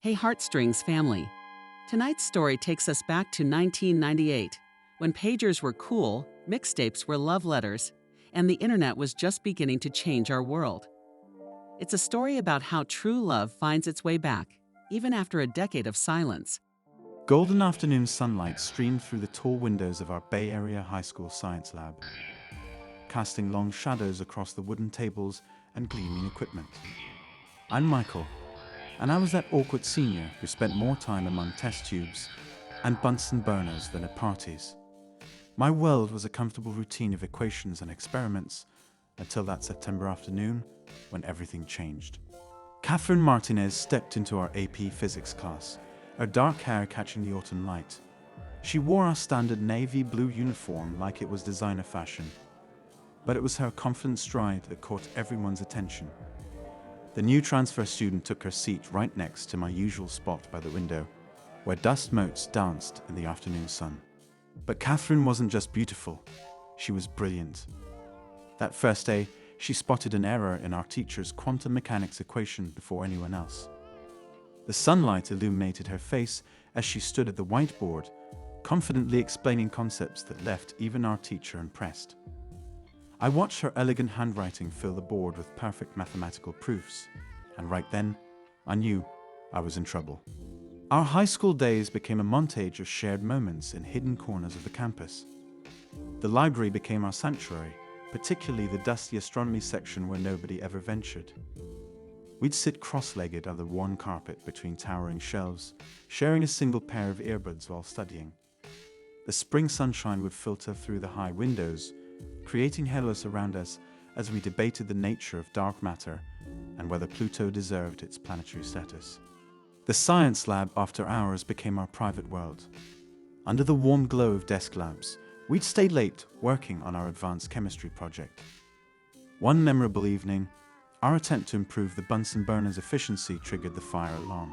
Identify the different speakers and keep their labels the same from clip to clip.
Speaker 1: Hey, HeartStrings family. Tonight's story takes us back to 1998, when pagers were cool, mixtapes were love letters, and the internet was just beginning to change our world. It's a story about how true love finds its way back, even after a decade of silence.
Speaker 2: Golden afternoon sunlight streamed through the tall windows of our Bay Area high school science lab, casting long shadows across the wooden tables and gleaming equipment. I'm Michael, and I was that awkward senior who spent more time among test tubes and Bunsen burners than at parties. My world was a comfortable routine of equations and experiments until that September afternoon when everything changed. Katherine Martinez stepped into our AP physics class, her dark hair catching the autumn light. She wore our standard navy blue uniform like it was designer fashion, but it was her confident stride that caught everyone's attention. The new transfer student took her seat right next to my usual spot by the window, where dust motes danced in the afternoon sun. But Katherine wasn't just beautiful, she was brilliant. That first day, she spotted an error in our teacher's quantum mechanics equation before anyone else. The sunlight illuminated her face as she stood at the whiteboard, confidently explaining concepts that left even our teacher impressed. I watched her elegant handwriting fill the board with perfect mathematical proofs, and right then, I knew I was in trouble. Our high school days became a montage of shared moments in hidden corners of the campus. The library became our sanctuary, particularly the dusty astronomy section where nobody ever ventured. We'd sit cross-legged on the worn carpet between towering shelves, sharing a single pair of earbuds while studying. The spring sunshine would filter through the high windows, creating halos around us as we debated the nature of dark matter and whether Pluto deserved its planetary status. The science lab after hours became our private world. Under the warm glow of desk lamps, we'd stay late working on our advanced chemistry project. One memorable evening, our attempt to improve the Bunsen burner's efficiency triggered the fire alarm.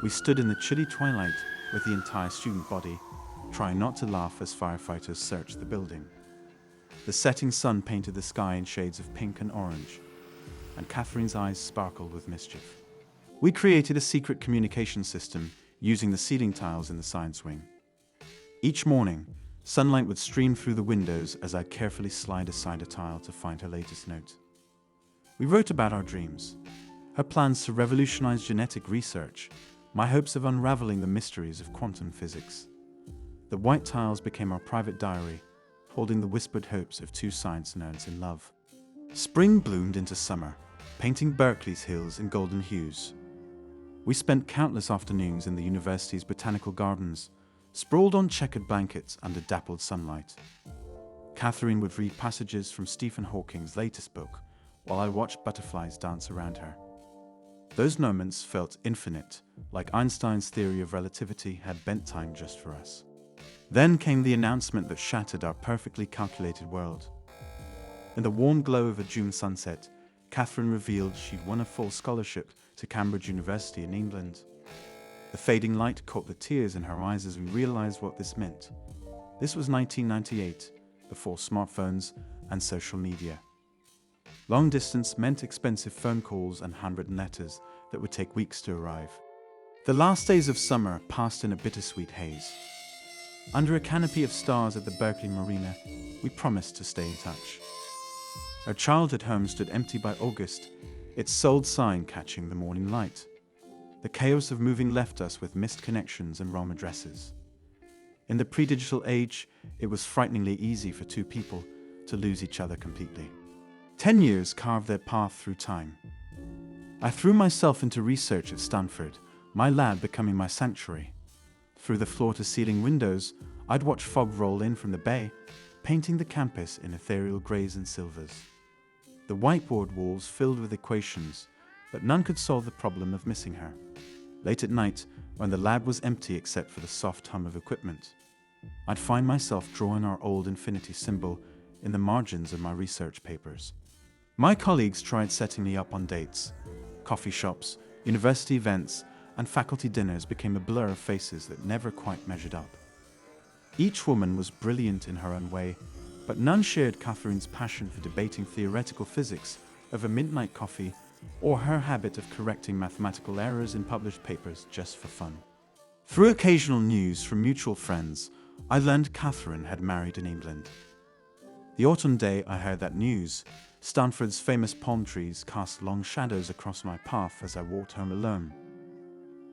Speaker 2: We stood in the chilly twilight with the entire student body, trying not to laugh as firefighters searched the building. The setting sun painted the sky in shades of pink and orange, and Katherine's eyes sparkled with mischief. We created a secret communication system using the ceiling tiles in the science wing. Each morning, sunlight would stream through the windows as I'd carefully slide aside a tile to find her latest note. We wrote about our dreams, her plans to revolutionize genetic research, my hopes of unraveling the mysteries of quantum physics. The white tiles became our private diary, holding the whispered hopes of two science nerds in love. Spring bloomed into summer, painting Berkeley's hills in golden hues. We spent countless afternoons in the university's botanical gardens, sprawled on checkered blankets under dappled sunlight. Katherine would read passages from Stephen Hawking's latest book, while I watched butterflies dance around her. Those moments felt infinite, like Einstein's theory of relativity had bent time just for us. Then came the announcement that shattered our perfectly calculated world. In the warm glow of a June sunset, Katherine revealed she'd won a full scholarship to Cambridge University in England. The fading light caught the tears in her eyes as we realized what this meant. This was 1998, before smartphones and social media. Long distance meant expensive phone calls and handwritten letters that would take weeks to arrive. The last days of summer passed in a bittersweet haze. Under a canopy of stars at the Berkeley Marina, we promised to stay in touch. Our childhood home stood empty by August, its sold sign catching the morning light. The chaos of moving left us with missed connections and wrong addresses. In the pre-digital age, it was frighteningly easy for two people to lose each other completely. 10 years carved their path through time. I threw myself into research at Stanford, my lab becoming my sanctuary. Through the floor-to-ceiling windows, I'd watch fog roll in from the bay, painting the campus in ethereal grays and silvers. The whiteboard walls filled with equations, but none could solve the problem of missing her. Late at night, when the lab was empty except for the soft hum of equipment, I'd find myself drawing our old infinity symbol in the margins of my research papers. My colleagues tried setting me up on dates. Coffee shops, university events, and faculty dinners became a blur of faces that never quite measured up. Each woman was brilliant in her own way, but none shared Katherine's passion for debating theoretical physics over midnight coffee or her habit of correcting mathematical errors in published papers just for fun. Through occasional news from mutual friends, I learned Katherine had married in England. The autumn day I heard that news, Stanford's famous palm trees cast long shadows across my path as I walked home alone.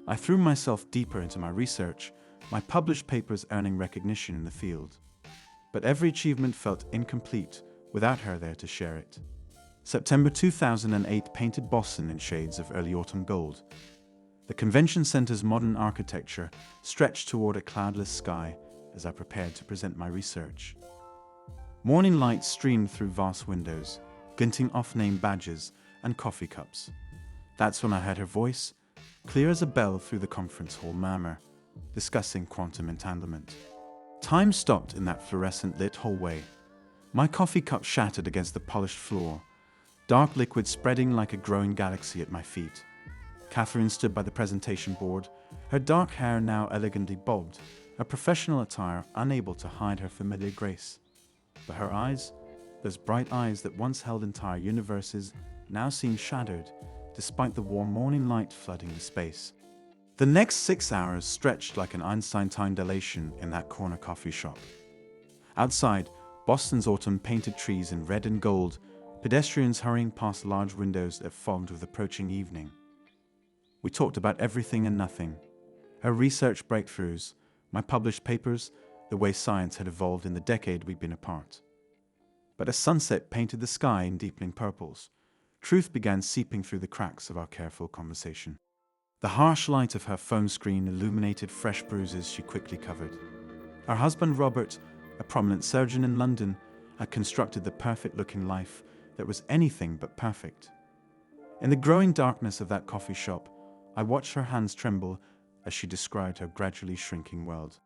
Speaker 2: I threw myself deeper into my research, my published papers earning recognition in the field. But every achievement felt incomplete without her there to share it. September 2008 painted Boston in shades of early autumn gold. The convention center's modern architecture stretched toward a cloudless sky as I prepared to present my research. Morning light streamed through vast windows, glinting off-name badges and coffee cups. That's when I heard her voice, clear as a bell through the conference hall murmur, discussing quantum entanglement. Time stopped in that fluorescent-lit hallway. My coffee cup shattered against the polished floor, dark liquid spreading like a growing galaxy at my feet. Katherine stood by the presentation board, her dark hair now elegantly bobbed, her professional attire unable to hide her familiar grace. But her eyes, those bright eyes that once held entire universes, now seemed shadowed, despite the warm morning light flooding the space. The next 6 hours stretched like an Einstein-time dilation in that corner coffee shop. Outside, Boston's autumn painted trees in red and gold, pedestrians hurrying past large windows that fogged with approaching evening. We talked about everything and nothing. Her research breakthroughs, my published papers, the way science had evolved in the decade we'd been apart. But as sunset painted the sky in deepening purples, truth began seeping through the cracks of our careful conversation. The harsh light of her phone screen illuminated fresh bruises she quickly covered. Her husband Robert, a prominent surgeon in London, had constructed the perfect-looking life that was anything but perfect. In the growing darkness of that coffee shop, I watched her hands tremble as she described her gradually shrinking world.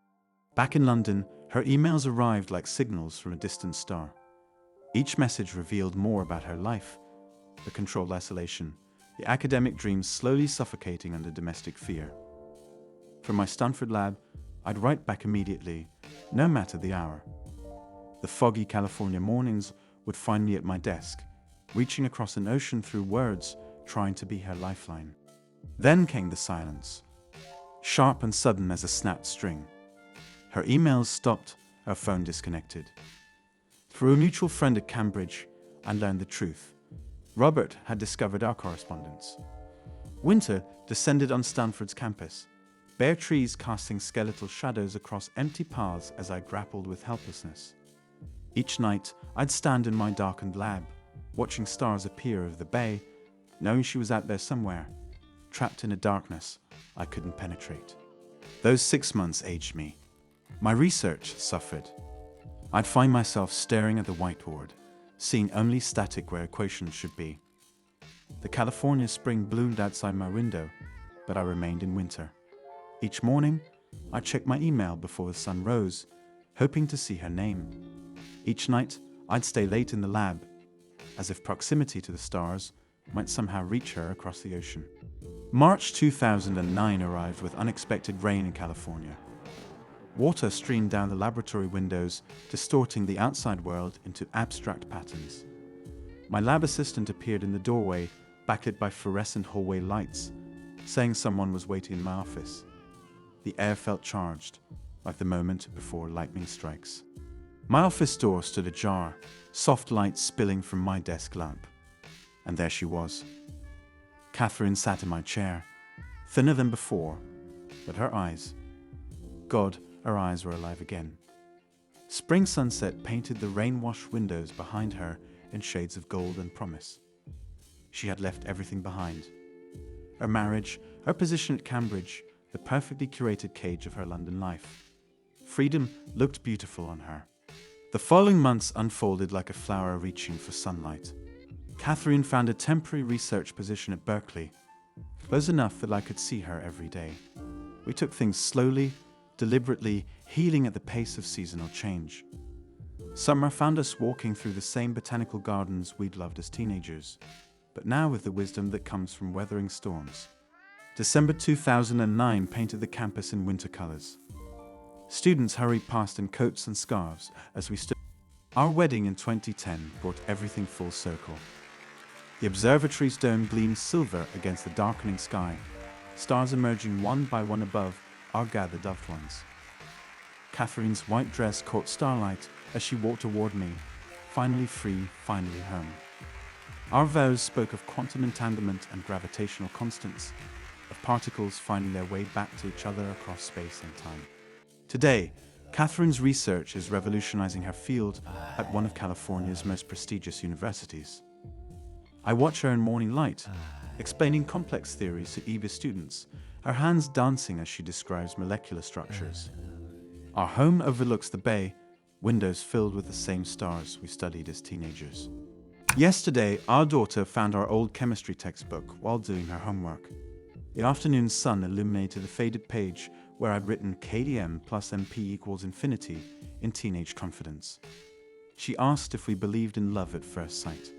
Speaker 2: Back in London, her emails arrived like signals from a distant star. Each message revealed more about her life, the controlled isolation, the academic dreams slowly suffocating under domestic fear. From my Stanford lab, I'd write back immediately, no matter the hour. The foggy California mornings would find me at my desk, reaching across an ocean through words, trying to be her lifeline. Then came the silence, sharp and sudden as a snapped string. Her emails stopped, her phone disconnected. Through a mutual friend at Cambridge, I learned the truth. Robert had discovered our correspondence. Winter descended on Stanford's campus, bare trees casting skeletal shadows across empty paths as I grappled with helplessness. Each night, I'd stand in my darkened lab, watching stars appear over the bay, knowing she was out there somewhere, trapped in a darkness I couldn't penetrate. Those 6 months aged me. My research suffered. I'd find myself staring at the whiteboard, seeing only static where equations should be. The California spring bloomed outside my window, but I remained in winter. Each morning, I'd check my email before the sun rose, hoping to see her name. Each night, I'd stay late in the lab, as if proximity to the stars might somehow reach her across the ocean. March 2009 arrived with unexpected rain in California. Water streamed down the laboratory windows, distorting the outside world into abstract patterns. My lab assistant appeared in the doorway, backlit by fluorescent hallway lights, saying someone was waiting in my office. The air felt charged, like the moment before lightning strikes. My office door stood ajar, soft light spilling from my desk lamp. And there she was. Katherine sat in my chair, thinner than before, but her eyes, God, her eyes were alive again. Spring sunset painted the rain-washed windows behind her in shades of gold and promise. She had left everything behind. Her marriage, her position at Cambridge, the perfectly curated cage of her London life. Freedom looked beautiful on her. The following months unfolded like a flower reaching for sunlight. Katherine found a temporary research position at Berkeley, close enough that I could see her every day. We took things slowly, deliberately, healing at the pace of seasonal change. Summer found us walking through the same botanical gardens we'd loved as teenagers, but now with the wisdom that comes from weathering storms. December 2009 painted the campus in winter colors. Students hurried past in coats and scarves as we stood. Our wedding in 2010 brought everything full circle. The observatory's dome gleams silver against the darkening sky. Stars emerging one by one above our gathered loved ones. Katherine's white dress caught starlight as she walked toward me, finally free, finally home. Our vows spoke of quantum entanglement and gravitational constants, of particles finding their way back to each other across space and time. Today, Katherine's research is revolutionizing her field at one of California's most prestigious universities. I watch her in morning light, explaining complex theories to eager students, her hands dancing as she describes molecular structures. Our home overlooks the bay, windows filled with the same stars we studied as teenagers. Yesterday, our daughter found our old chemistry textbook while doing her homework. The afternoon sun illuminated the faded page where I'd written KDM plus MP equals infinity in teenage confidence. She asked if we believed in love at first sight.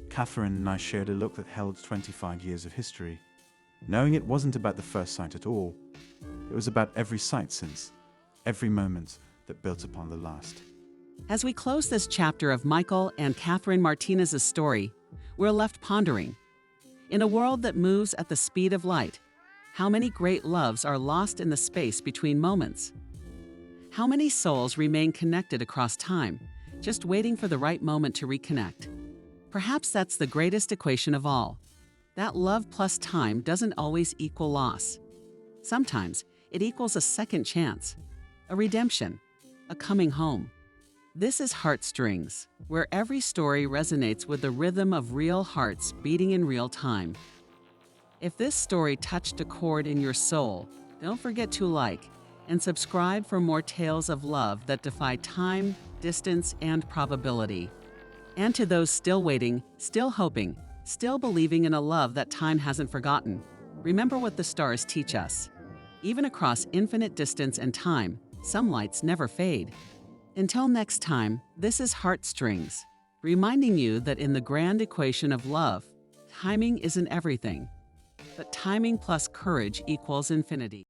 Speaker 2: Katherine and I shared a look that held 25 years of history, knowing it wasn't about the first sight at all. It was about every sight since, every moment that built upon the last.
Speaker 1: As we close this chapter of Michael and Katherine Martinez's story, we're left pondering. In a world that moves at the speed of light, how many great loves are lost in the space between moments? How many souls remain connected across time, just waiting for the right moment to reconnect? Perhaps that's the greatest equation of all. That love plus time doesn't always equal loss. Sometimes it equals a second chance, a redemption, a coming home. This is HeartStrings, where every story resonates with the rhythm of real hearts beating in real time. If this story touched a chord in your soul, don't forget to like and subscribe for more tales of love that defy time, distance, and probability. And to those still waiting, still hoping, still believing in a love that time hasn't forgotten, remember what the stars teach us. Even across infinite distance and time, some lights never fade. Until next time, this is HeartStrings, reminding you that in the grand equation of love, timing isn't everything, but timing plus courage equals infinity.